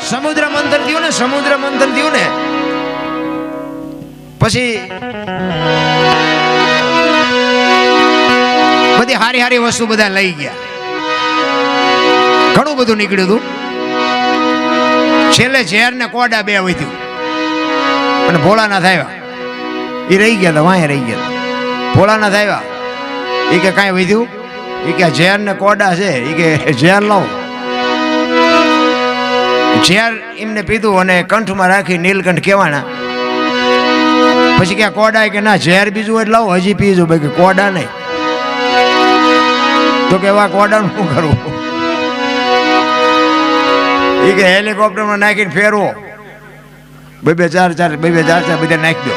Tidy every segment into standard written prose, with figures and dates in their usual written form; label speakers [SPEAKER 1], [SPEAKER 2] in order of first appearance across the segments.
[SPEAKER 1] સમુદ્ર મંથન થયું ને, સમુદ્ર મંથન થયું ને પછી બધી હારી હારી વસ્તુ બધા લઈ ગયા, ઘણું બધું નીકળ્યું હતું. છેલ્લે ઝેર ને કોડા બે વધ્યું અને ભોળાનાથ આવ્યા, એ રહી ગયા હતા, વાંહે રહી ગયા. ભોળાનાથ આવ્યા, એ કે કાંઈ વધ્યું? એ કે ઝેર ને કોડા છે, એ કે ઝેર લાવો. ઝેર એમને પીધું અને કંઠમાં રાખી નીલકંઠ કહેવાના. પછી કે કોડા કે ના ઝેર બીજું હોય લાવો, હજી પીજો. ભાઈ કે કોડા નહીં. તો કે એવા કોડાનું શું કરવું? એ કે હેલિકોપ્ટરમાં નાખીને ફેરવો, બે ચાર બધા નાખી દો.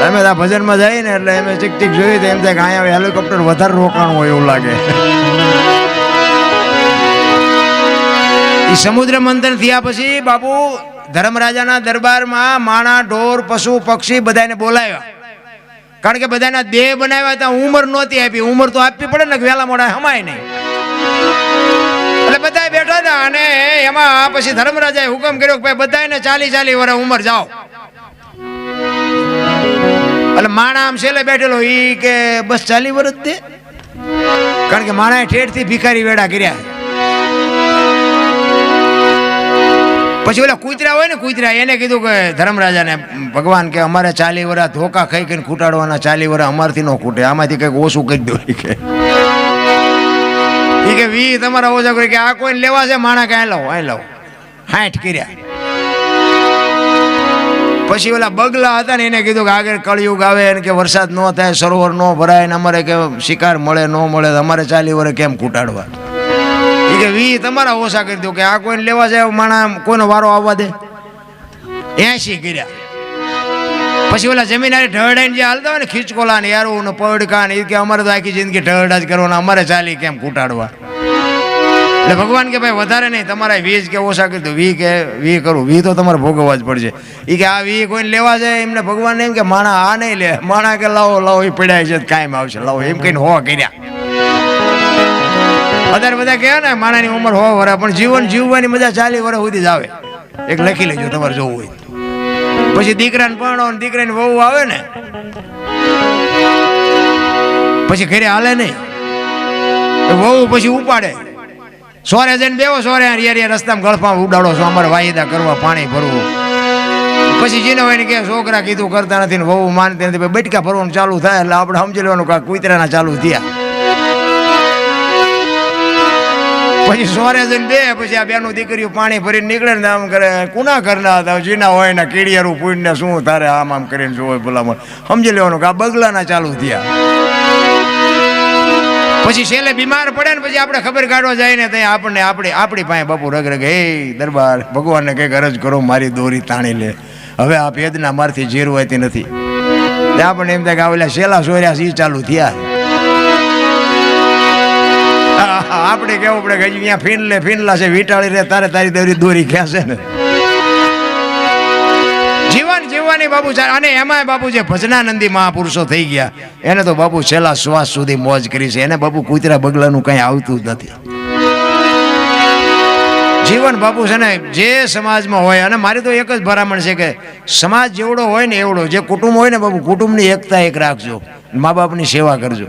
[SPEAKER 1] અમે આ ભજનમાં જઈએ ને એટલે અમે ચીક ચીક જોયું તો એમ થાય કે અહીંયા હેલિકોપ્ટર વધારે રોકાણ હોય એવું લાગે. એ સમુદ્ર મંથન થયા પછી બાપુ ધર્મરાજાના દરબારમાં માણા, ઢોર, પશુ, પક્ષી બધાને બોલાવ્યા. કારણ કે બધાના દેહ બનાવ્યા હતા, ઉંમર નહોતી આપી. ઉંમર તો આપવી પડે ને, વહેલા મોડા હમાય નહીં. એટલે બધા બેઠા હતા અને એમાં પછી ધર્મરાજાએ હુકમ કર્યો કે ભાઈ બધાને 40 વર્ષ ઉંમર જાઓ. એટલે માણા આમ છેલ્લે બેઠેલો ઈ કે બસ 40 વર્ષ દે. કારણ કે માણાએ ઠેઠથી ભિખારી વેડા કર્યા. પછી ઓલા કૂતરા હોય ને, કૂતરા એને કીધું કે ધર્મરાજાને ભગવાન કે અમારે 40 વર્ષ ધોકા ખાઈ ખાઈને ખૂટાડવાના, 40 વર્ષ અમારથી ન ખૂટે, આમાંથી કંઈક ઓછું કરી દો. એ કે 20 તમારા ઓછા કરી કે આ કોઈને લેવા છે માણા કે લાવો, આ લાવો. 60 કર્યા. પછી ઓલા બગલા હતા ને એને કીધું કે આગળ કળિયુગ આવે ને કે વરસાદ ન થાય, સરોવર ન ભરાય ને અમારે કે શિકાર મળે ન મળે, અમારે 40 વર્ષ કેમ ખૂટાડવા? એ કે 20 તમારા ઓછા કરી દો કે આ કોઈને લેવા જાય માણા કોઈનો વારો આવવા દે. 80 કર્યા. પછી ઓલા જમીનારી ઢળડાઈને જે હાલતા હોય ને ખીચકોલા ને યારું ને પડકા ને, એ કે અમારે તો આખી જિંદગી ઢળડા જ કરવાના, અમારે 40 કેમ ખૂટાડવા? એટલે ભગવાન કે ભાઈ વધારે નહીં, તમારા 20 કે ઓછા કરી દો. 20 કે 20 કરું, 20 તો તમારે ભોગવવા જ પડશે. એ કે આ 20 કોઈને લેવા જાય એમને ભગવાન એમ કે માણા આ નહીં લે, માણા કે લાવો લાવો એ પડ્યા છે કાયમ આવશે, લાવો એમ કહીને 100 કર્યા. વધારે બધા કહે ને માણાની ઉંમર 100 વર્ષ, પણ જીવન જીવવાની મજા 40 વર્ષ સુધી જ આવે. એક લખી લેજો તમારે જોવું હોય. પછી દીકરાને પરણો ને દીકરાની વહુ આવે ને પછી ઘરે હાલે નહીં, વહુ પછી ઉપાડે. સોરે જઈને બેવો, સોરે રસ્તામાં ગળફા ઉડાડો છો, અમારે વાયદા કરવા, પાણી ભરવું. પછી જેને હોય ને કે છોકરા કીધું કરતા નથી ને વહુ માનતી નથી, બટકા ભરવાનું ચાલુ થાય એટલે આપણે સમજી લેવાનું કે કૂતરાના ચાલુ થયા. પછી સોરે જઈને બે પછી આ બેનું દીકરીઓ પાણી ભરીને નીકળે ને આમ કરે, કુના કરના હતા જીના હોય ને કીડિયારું પૂઈને શું તારે આમ આમ કરીને જોવે ભલામણ સમજી લેવાનું કે આ બગલાના ચાલુ થયા. પછી છેલ્લે બીમાર પડે ને પછી આપણે ખબર કાઢવા જાય ને ત્યાં આપણને આપણી પાસે બાપુ રગ હે દરબાર ભગવાનને કંઈક અરજ કરો, મારી દોરી તાણી લે, હવે આ ભેદના મારથી જીરવાતી નથી. ત્યાં આપણને એમ થાય કે આવેલા છેલ્લા સોર્યા સી ચાલુ થયા. આપણે કેવું પડે કે હજી અહીંયા ફીનલા છે, વીટાળી રે તારે તારી દોરી ખેંચે ને. જીવન જીવવાની બાપુ. અને એમાં બાપુ જે ભજનાનંદી મહાપુરુષો થઈ ગયા એને તો બાપુ છેલ્લા શ્વાસ સુધી મોજ કરી છે. એને બાપુ કૂતરા બગલાનું કઈ આવતું જ નથી. જીવન બાપુ છે ને જે સમાજમાં હોય, અને મારી તો એક જ ભરામણ છે કે સમાજ જેવડો હોય ને એવડો, જે કુટુંબ હોય ને બાપુ કુટુંબની એકતા એક રાખજો, મા બાપની સેવા કરજો,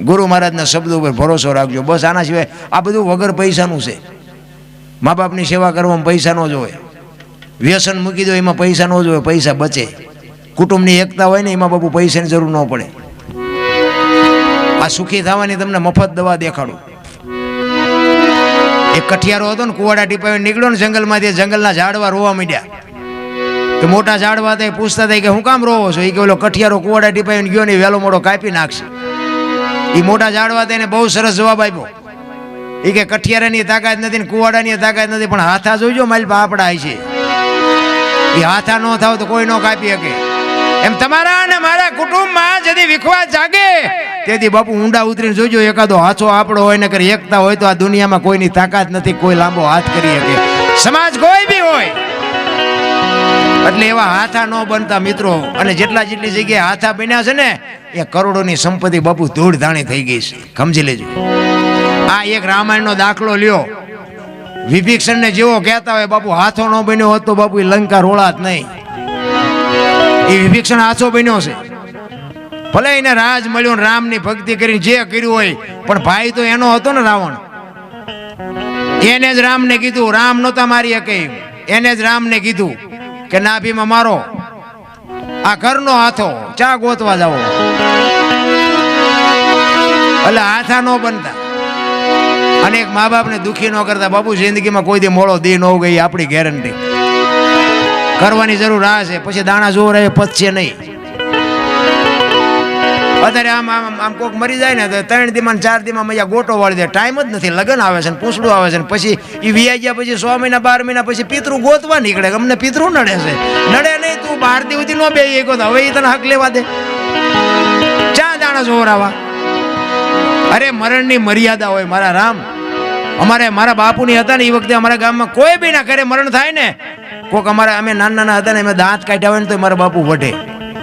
[SPEAKER 1] ગુરુ મહારાજના શબ્દો ઉપર ભરોસો રાખજો. બસ આના સિવાય આ બધું વગર પૈસાનું છે. મા બાપની સેવા કરવામાં પૈસા ન જોવે, વ્યસન મૂકી દો એમાં પૈસા ન જોવે, પૈસા બચે. કુટુંબની એકતા હોય ને એમાં બાપુ પૈસાની જરૂર ન પડે. આ સુખી થવાની તમને મફત દવા દેખાડું. એક કઠિયારો હતો ને કુવાડા ટીપાવી નીકળ્યો ને જંગલમાંથી, જંગલના ઝાડવા રોવા માંડ્યા. તો મોટા ઝાડવા હતા પૂછતા હતા કે હું કામ રોવો છો? એ કે ઓલો કઠિયારો કુવાડા ટીપાવીને ગયો ને વહેલો મોડો કાપી નાખશે. એ મોટા ઝાડવા તેને બહુ સરસ જવાબ આપ્યો. એ કે કઠિયારાની તાકાત નથી ને કુવાડાની તાકાત નથી, પણ હાથા જોઈજો મારી આપડા છે. એ હાથા ન થાવ તો કોઈ ન કાપી શકે. એમ તમારા અને મારા કુટુંબમાં જદી વિખવાદ જાગે તેથી બાપુ ઊંડા ઉતરીને જોઈજો, એકાદો હાથો આપણો હોય ને કરી એકતા હોય તો આ દુનિયામાં કોઈની તાકાત નથી, કોઈ લાંબો હાથ કરી શકે. સમાજ કોઈ બી હોય એટલે એવા હાથા ન બનતા મિત્રો. અને જેટલી જગ્યાએ હાથા બન્યા છે ને એ કરોડોની સંપત્તિ બાપુ ધૂળ ધાણી થઈ ગઈ છે, સમજી લેજો. આ એક રામાયણનો દાખલો લ્યો. વિભીક્ષણને જેવો કહેતા હોય બાપુ હાથો ન બન્યો હોત તો બાપુ એ લંકા રોળાત નહીં. એ વિભીક્ષણ હાથો બન્યો છે. ભલે એને રાજ મળ્યો, રામની ભક્તિ કરીને જે કર્યું હોય, પણ ભાઈ તો એનો હતો ને રાવણ. એને જ રામને કીધું, રામ નહોતા મારી શકે, એને જ રામને કીધું કે નાભીમાં મારો આ ઘરનો હાથો, ચા ગોતવા જાઓ. એટલે હાથા ન બનતા. અને એક મા બાપને દુઃખી ન કરતા. બાપુ જિંદગીમાં કોઈ દી મોડો દી ન ગઈ આપણી ગેરંટી. કરવાની જરૂર આ છે, પછી દાણા જોર રહે પચશે નહીં. અત્યારે આમ આમ આમ કોક મરી જાય ને તો 3 દીમાં 4 દીમાં મજા ગોટો વાળી દે. ટાઈમ જ નથી. લગ્ન આવે છે ને પૂછડું આવે છે ને પછી એ વિયા ગયા પછી 6 મહિના 12 મહિના પછી પિતૃ ગોતવા નીકળે. અમને પિતૃ નડે છે. નડે નહીં, તું 12 દી સુધી ન બે એક હવે એ તને હક લેવા દે. ચા દાણા જોરાવા. અરે મરણની મર્યાદા હોય મારા રામ. અમારે મારા બાપુની હતા ને એ વખતે અમારા ગામમાં કોઈ બી ના ઘરે મરણ થાય ને, કોક અમારા અમે નાના નાના હતા ને અમે દાંત કાઢ્યા હોય ને તો મારા બાપુ વઢે.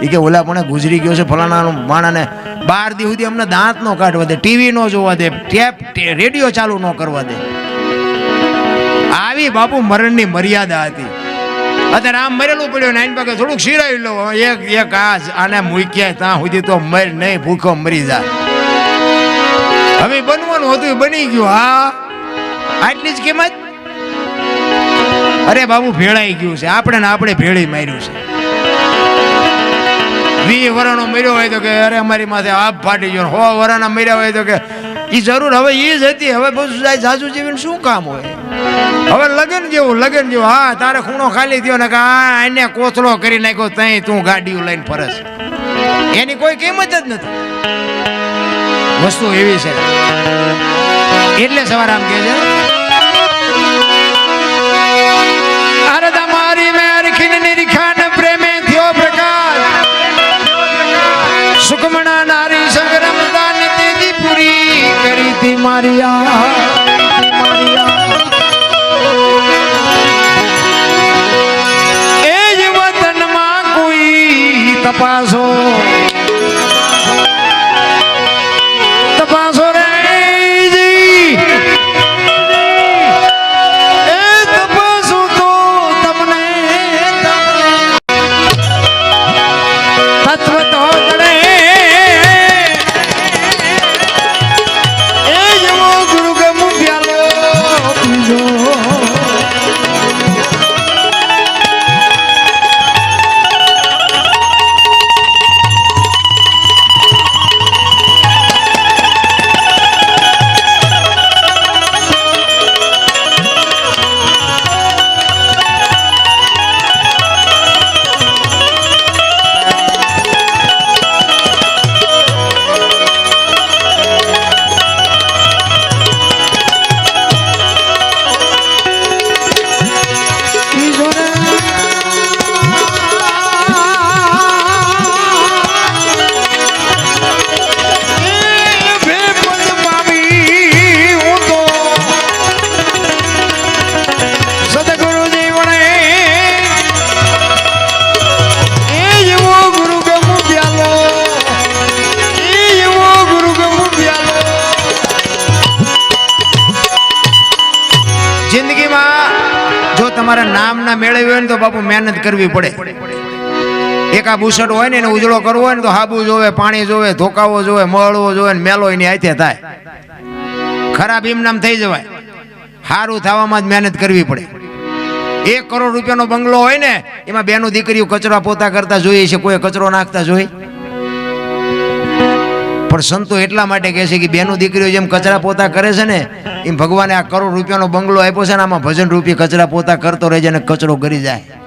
[SPEAKER 1] એ કે ઓલા પણ ગુજરી ગયો છે ફલાણા માણાને 12 દી સુધી અમને દાંત નો કાઢવા દે, ટીવી નો જોવા દે, ટેપ રેડિયો ચાલુ ન કરવા દે. આવી બાપુ મરણની મર્યાદા હતી. અત્યારે આમ મરેલું પડ્યું ને આની પાસે થોડુંક શીરાવી લો, એક આને મૂક્યા ત્યાં સુધી તો મર નહીં, ભૂખો મરી જાય. હવે બનવાનું હતું બની ગયું. હા, આટલી જ કિંમત. અરે બાબુ ભેળાઈ ગયું છે. આપણે ને આપણે ભેળી માર્યું છે. 20 વર્ષનો મર્યો હોય તો કે અરે અમારી માથે આપ ફાટી ગયો. 100 વર્ષના મર્યા હોય તો કે એ જરૂર હવે એ જ હતી. હવે બધું સાસુ જીવીને શું કામ હોય? હવે લગન જેવું. હા, તારે ખૂણો ખાલી થયો ને કે આ એને કોથળો કરી નાખ્યો, તઈ તું ગાડીઓ લઈને ફરસ. એની કોઈ કિંમત જ નથી. વસ્તુ એવી છે. એટલે સવાર આમ કે છે અરદા મારી મેર ખીન નિરખાન પ્રેમે થયો પ્રકાશ, સુકમણા નારી સંગ્રામ દાન તેજી પૂરી કરી તી મારિયા. એ જ વતનમાં કોઈ તપાસો રે જી, એ તપાસો તો તમને તત્વ તો જડે. એ જેવો ગુરુ ગમુ પ્યાલો પીજો. તમારા નામના મેળવ્યું હોય ને તો બાપુ મહેનત કરવી પડે. એક આ બુસટ હોય ને એને ઉજળો કરવો હોય ને તો હાબુ જોવે, પાણી જોવે, ધોકાવો જોવે, મળવો જોવે ને મેલો એની હાથે થાય. ખરાબ ઇમનામ થઈ જવાય. સારું થવામાં જ મહેનત કરવી પડે. 1 કરોડ રૂપિયાનો બંગલો હોય ને એમાં બેનું દીકરીઓ કચરા પોતા કરતા જોઈએ છે, કોઈ કચરો નાખતા જોઈ? પણ સંતો એટલા માટે કહે છે કે બેનું દીકરીઓ જેમ કચરા પોતા કરે છે ને એમ ભગવાને આ 1 કરોડ રૂપિયાનો બંગલો આપ્યો છે ને આમાં ભજન રૂપી કચરા પોતા કરતો રહેજે ને કચરો કરી જાય.